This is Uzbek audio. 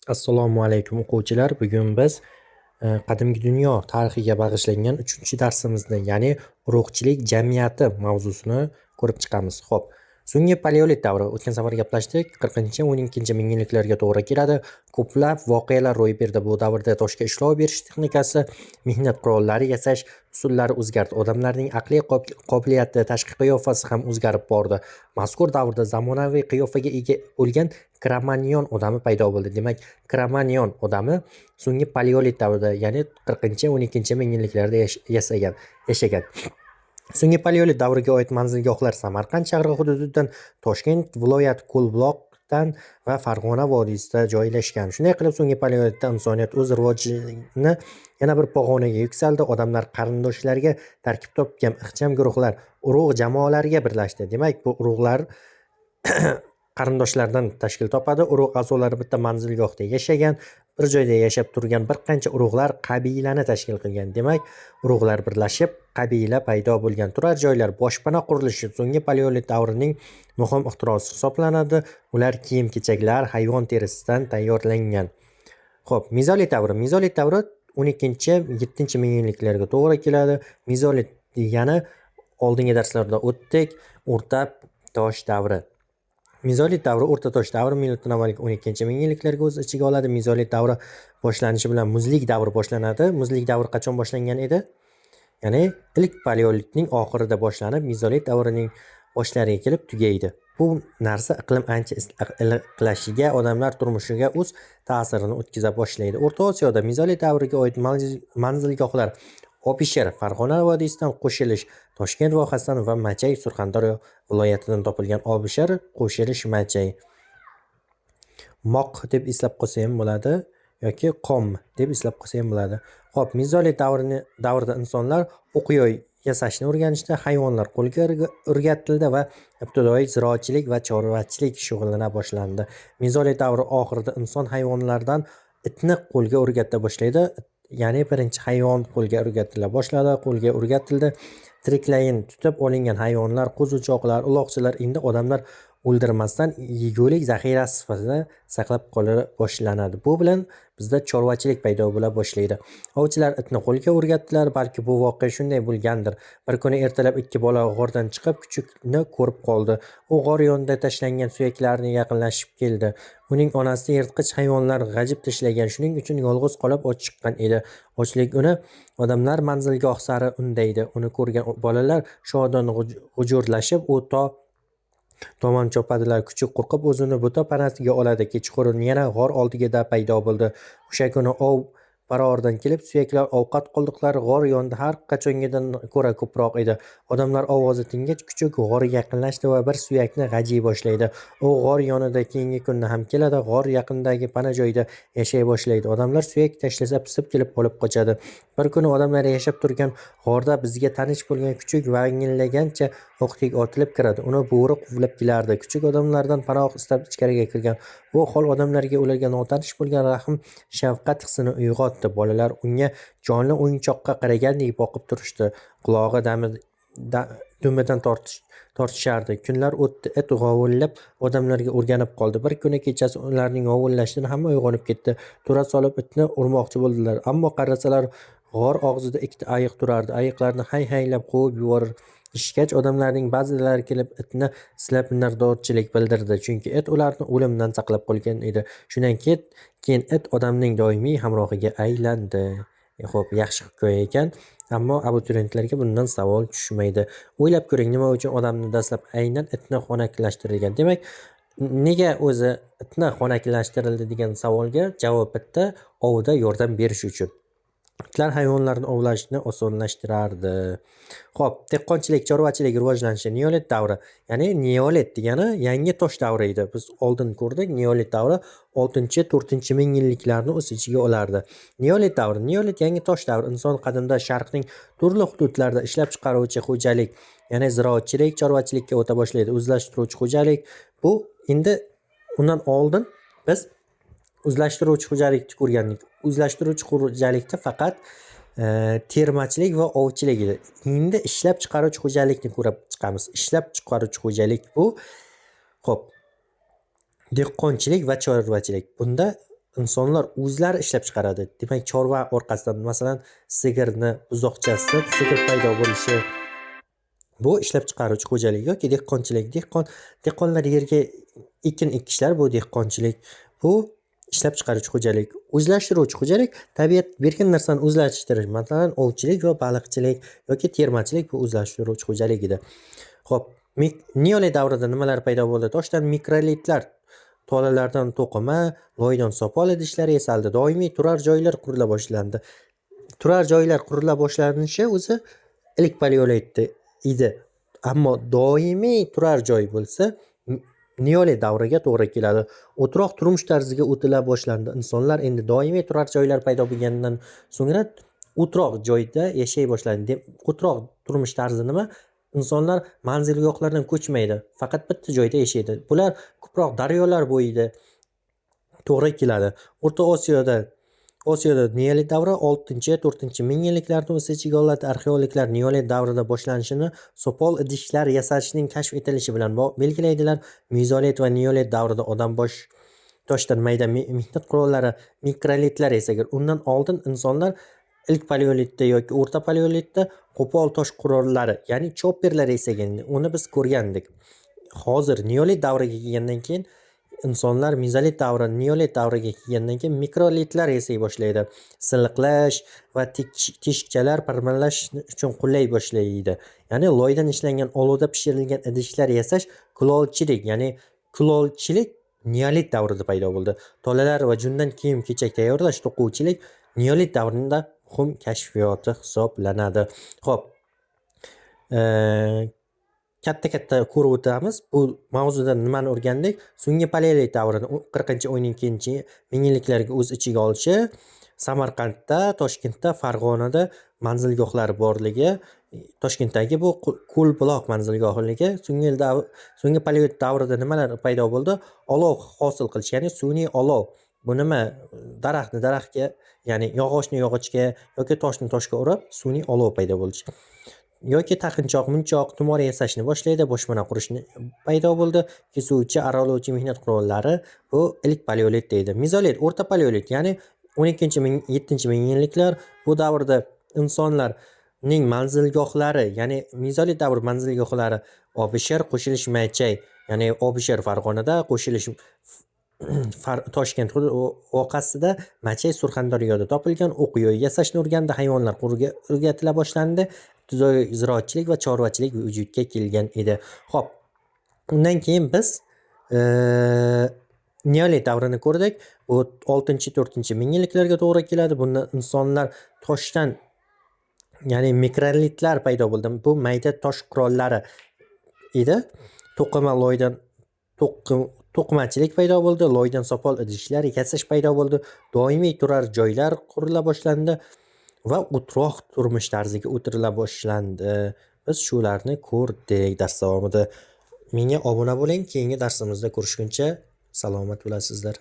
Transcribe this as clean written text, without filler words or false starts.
Assalomu alaykum o'quvchilar. Bugun biz qadimgi dunyo tarixiga bag'ishlangan 3-darsimizni, ya'ni urug'chilik jamiyati mavzusini ko'rib chiqamiz. Xo'p, so'nggi paleolit davri, o'tgan safar gaplashdik, 40-12 mingyilliklarga to'g'ri keladi. Ko'plab voqealar ro'y berdi. Bu davrda toshga ishlov berish texnikasi, mehnat qurollari yasash usullari o'zgardi. Odamlarning aqliy qobiliyati, tashqi qiyofasi ham o'zgarib bordi. Mazkur davrda zamonaviy qiyofaga ega bo'lgan Kromanyon odami paydo bo'ldi. Demak, Kromanyon odami so'nggi paleolit davrida, ya'ni 40-12 mingyilliklarda yashagan. So'nggi paleolit davriga oid manzilgohlar Samarqand shahri hududidan Toshkent viloyati Ko'lbuloqdan va Farg'ona vodiysida joylashgan. Shunday qilib, so'nggi paleolitda insoniyat o'z rivojini yana bir pog'onaga yuksaldi. Odamlar qarindoshlariga tarkib topgan ixcham guruhlar, urug' jamoalariga birlashdi. Demak, bu urug'lar qarindoshlardan tashkil topadi. Urug' a'zolari bitta manzilgohda yashagan, bir joyda yashab turgan bir qancha urug'lar qabilani tashkil qilgan. Demak, urug'lar birlashib qabila paydo bo'lgan. Turar joylar, boshpana qurilishi so'nggi paleolit davrining muhim ixtirosi hisoblanadi. Ular kiyim-kechaklar hayvon terisidan tayyorlangan. Xo'p, mezolit davri. Mezolit davri 12-7 mingyilliklarga to'g'ri keladi. Mezolit degani oldingi darslarda o'tdik, o'rta tosh davri. Mezolit davri, o'rta tosh davri miloddan avvalgi 12-mingyilliklarga o'z ichiga oladi. Mezolit davri boshlanishi bilan muzlik davri boshlanadi. Muzlik davri qachon boshlangan edi? Ya'ni ilk paleolitning oxirida boshlanib, mezolit davrining boshlariga kelib tugaydi. Bu narsa iqlim ancha iliqlashiga, odamlar turmushiga o'z ta'sirini o'tkaza boshlaydi. O'rta Osiyoda mezolit davriga oid manzilgohlar Obishir Farg'ona vodiysidan qo'shilish, Toshkent vohasidan va Machay Surxondaryo viloyatidan topilgan Obishir qo'shilish Machay. Moq deb eslab qolsa ham bo'ladi yoki qom deb eslab qolsa ham bo'ladi. Xo'p, mezolit davrida insonlar o'q-yoy yasashni o'rganishdi, hayvonlar qo'lga o'rgatildi va ibtidoiy ziroatchilik va chorvachilik shug'ullana boshlandi. Mezolit davri oxirida inson hayvonlardan itni qo'lga o'rgata boshlaydi. Ya'ni birinchi hayvon qo'lga o'rgatildi. Tiriklayin tutib olingan hayvonlar, qo'zichoqlar, uloqchilar endi odamlar o'ldirmasdan yegulik zaxirasi sifatida saqlab qola boshlanadi. Bu bilan bizda chorvachilik paydo bo'la boshlaydi. Ovchilar itni qo'lga o'rgatdilar, balki bu voqea shunday bo'lgandir. Bir kuni ertalab ikki bola g'ordan chiqib kuchukni ko'rib qoldi. U g'or yonida tashlangan suyaklarni yaqinlashib keldi. Uning onasi yirtqich hayvonlar g'ajib tashlagan, shuning uchun yolg'iz qolib och chiqqan edi. Ochlik uni odamlar manzilgoh sari undaydi. Uni ko'rgan bolalar shodon g'ujurlashib, u tomon chopadilar. Kuchuk qo'rqib o'zini buta panasiga oladi. Kechqurun yana g'or oldigida paydo bo'ldi. O'sha kuni ov parordan kelib, suyaklar ovqat qoldiqlari g'or yonida har qachongidan ko'ra ko'proq edi. Odamlar ovozi tingach, kuchuk g'orga yaqinlashdi va bir suyakni g'ajiy boshlaydi. U g'or yonida keyingi kunda ham keladi. G'or yaqinidagi pana joyda yashay boshlaydi. Odamlar suyak tashlasa pisib kelib olib qochadi. Bir kuni odamlar yashab turgan g'orda bizga tanish bo'lgan kuchuk vangillagancha o'qdek otilib kiradi. Uni bo'ri quvlab kelardi. Kuchuk odamlardan panoh istab ichkariga kirgan. Bu hol odamlarga ularga notanish bo'lgan rahm, shafqat hissini uyg'otdi. Bolalar unga jonli o'yinchoqqa qaragandek boqib turishdi. Qulog'i dumidan tortishardi. Kunlar o'tdi. It g'ovullab odamlarga o'rganib qoldi. Bir kuni kechasi ularning g'ovullashidan hamma uyg'onib ketdi. Tura solib itni urmoqchi bo'ldilar. Ammo qarasalar g'or og'zida ikkita ayiq turardi. Ayiqlarni hay-haylab quvib yuborishgach, odamlarning ba'zilari kelib itni silab minnatdorchilik bildirdi. Chunki it ularni o'limdan saqlab qolgan edi. Shundan keyin it odamning doimiy hamrohiga aylandi. Xo'p, yaxshi hikoya ekan, ammo abituriyentlarga bundan savol tushmaydi. O'ylab ko'ring, nima uchun odamni dastlab aynan itni xonaklashtirilgan? Demak, nega o'zi itni xonaklashtirildi degan savolga javob bitta: ovda yordam berish uchun. Itlar hayvonlarni ovlashni osonlashtirardi. Xo'p, dehqonchilik, chorvachilik rivojlanishi neolit davri. Ya'ni neolit degani yangi tosh davri edi. Biz oldin ko'rdik, neolit davri 6-4 mingyilliklarni o'z ichiga olardi. Neolit davri, neolit yangi tosh davri. Inson qadimda sharqning turli hududlarida ishlab chiqaruvchi xo'jalik, ya'ni ziroatchilik, chorvachilikka o'ta boshlaydi. O'zlashtiruvchi xo'jalik. Bu endi undan oldin biz o'zlashtiruvchi xo'jalikni ko'rgandik. O'zlashtiruvchi xo'jalikda faqat termachilik va ovchilik edi. Endi ishlab chiqaruvchi xo'jalikni ko'rib chiqamiz. Ishlab chiqaruvchi xo'jalik bu, xo'p, dehqonchilik va chorvachilik. Bunda insonlar o'zlari ishlab chiqaradi. Demak, chorva orqasidan, masalan, sigirni buzoqchasi, sigir paydo bo'lishi bu ishlab chiqaruvchi xo'jalik yoki dehqonchilik. Dehqonlar yerga ekin ekishlar, bu dehqonchilik. Bu ishlab chiqaruvchi xo'jalik. O'zlashtiruvchi xo'jalik tabiat bergan narsani o'zlashtirish. Masalan, ovchilik va baliqchilik yoki termachilik bu o'zlashtiruvchi xo'jalik edi. Xo'p, neolit davrida nimalar paydo bo'ldi? Toshdan mikrolitlar, tolalardan to'qima, loydan sopol idishlar yasaldi. Doimiy turar joylar qurila boshlandi. Turar joylar qurila boshlanishi o'zi ilk paleolitda edi. Ammo doimiy turar joy bo'lsa, neolit davriga to'g'ri keladi. O'troq turmush tarziga o'tila boshlandi. Insonlar endi doimiy turar joylar paydo bo'lgandan so'ngra o'troq joyda yashay boshladi. O'troq turmush tarzi nima? Insonlar manzilgohlardan ko'chmaydi, faqat bitta joyda yashaydi. Bular ko'proq daryolar bo'yida to'g'ri keladi. O'rta Osiyoda neolit davri 6-4 ming yilliklarni o'z ichiga oladi. Arxeologlar neolit davrida boshlanishini sopol idishlar yasashning kashf etilishi bilan belgilaydilar. Mezolit va neolit davrida odam toshdan mayda mehnat qurollari, mikrolitlar yasagan. Undan oldin insonlar ilk paleolitda yoki o'rta paleolitda qo'pol tosh qurollari, ya'ni chopperlar yasagan. Uni biz ko'rgandik. Hozir neolit davriga kelgandan keyin insonlar mezolit davri, neolit davriga kelgandan keyin mikrolitlar yasay boshlaydi. Silliqlash va teshikchalar parmanlash uchun qulay boshlaydi. Ya'ni loydan ishlangan olovda pishirilgan idishlar yasash kulolchilik neolit davrida paydo bo'ldi. Tolalar va jundan kiyim-kechak tayyorlash, to'quvchilik neolit davrida muhim kashfiyoti hisoblanadi. Xo'p, katta ko'rib o'tamiz. Bu mavzuda nimani o'rgandik? So'nggi paleolit davrini 40-12 ming yilliklarga o'z ichiga olishi, Samarqandda, Toshkentda, Farg'onada manzilgohlari borligi, Toshkentdagi bu Ko'lbuloq manzilgohligi, so'nggi paleolit davrida nimalar paydo bo'ldi? Olov hosil qilish, ya'ni sun'iy olov. Bu nima? Daraxtga, ya'ni yog'ochni yog'ochga yoki toshni toshga urib, sun'iy olov paydo bo'lishi. Yoki taqinchoq, munchoq, tumor yasashni boshlaydi, boshpana qurishni paydo bo'ldi. Kesuvchi, aralovchi mehnat qurollari bu ilk paleolit deydi. Mezolit, o'rta paleolit, ya'ni 12-7 ming yilliklar. Bu davrda insonlarning manzilgohlari, ya'ni mezolit davri manzilgohlari Obishar, Qo'shilish, Maychay, ya'ni Obishar Farg'onada, Qo'shilish Toshkent voqasida, Machay Surxondaryoda topilgan. O'q-yo'y yasashni o'rgandi, hayvonlar o'rgatila boshlandi. Ibtidoiy ziroatchilik va chorvachilik vujudga kelgan edi. Xo'p, undan keyin biz neolit davrini ko'rdik. Bu 6-4 ming yilliklarga to'g'ri keladi. Bunda insonlar toshdan, ya'ni mikrolitlar paydo bo'ldi. Bu mayda tosh qurollari edi. To'qima, loydan to'qimachilik paydo bo'ldi. Loydan sopol idishlar yasash paydo bo'ldi. Doimiy turar joylar qurila boshlandi va o'troq turmush tarziga o'tirila boshlandi. Biz shularni ko'rdik dars davomida. Menga obuna bo'ling. Keyingi darsimizda ko'rishguncha salomat bo'lasizlar.